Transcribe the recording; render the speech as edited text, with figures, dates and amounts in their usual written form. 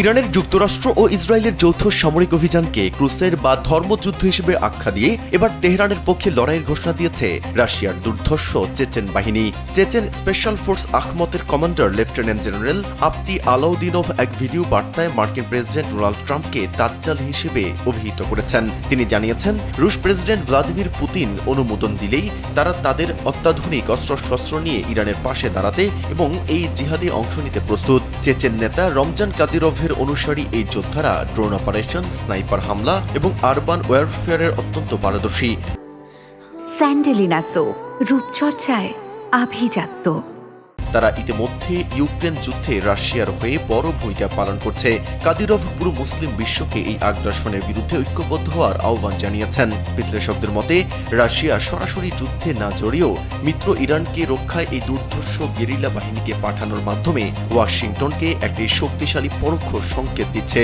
ইরানের যুক্তরাষ্ট্র ও ইসরায়েলের যৌথ সামরিক অভিযানকে ক্রুসের বা ধর্মযুদ্ধ হিসেবে আখ্যা দিয়ে এবার তেহরানের পক্ষে লড়াইয়ের ঘোষণা দিয়েছে রাশিয়ার দুর্ধর্ষ চেচেন বাহিনী। চেচেন স্পেশাল ফোর্স আখমতের commander lieutenant general Apti Alaudinov এক ভিডিও বার্তায় মার্কিন প্রেসিডেন্ট ডোনাল্ড ট্রাম্পকে দাজ্জাল হিসেবে অভিহিত করেছেন। তিনি জানিয়েছেন, রুশ প্রেসিডেন্ট ভ্লাদিমির পুতিন অনুমোদন দিলেই তারা তাদের অত্যাধুনিক অস্ত্রশস্ত্র নিয়ে ইরানের পাশে দাঁড়াতে এবং এই জিহাদে অংশ নিতে প্রস্তুত। চেচেন নেতা রমজান কাদিরভের অনুসারী এই যোদ্ধারা ড্রোন অপারেশন, স্নাইপার হামলা এবং আরবান ওয়ারফেয়ারের অত্যন্ত পারদর্শী। স্যান্ডেলিনা সো, রূপচর্চায় আভিজাত্য। তারা ইতিমধ্যে ইউক্রেন যুদ্ধে রাশিয়ার হয়ে বড় ভূমিকা পালন করছে। কাদিরভ পুরো মুসলিম বিশ্বকে এই আগ্রাসনের বিরুদ্ধে ঐক্যবদ্ধ হওয়ার আহ্বান জানিয়েছেন। বিশ্লেষকদের মতে, রাশিয়া সরাসরি যুদ্ধে না জড়িয়েও মিত্র ইরানকে রক্ষায় এই দুর্ধর্ষ গেরিলা বাহিনীকে পাঠানোর মাধ্যমে ওয়াশিংটনকে একটি শক্তিশালী পরোক্ষ সংকেত দিচ্ছে।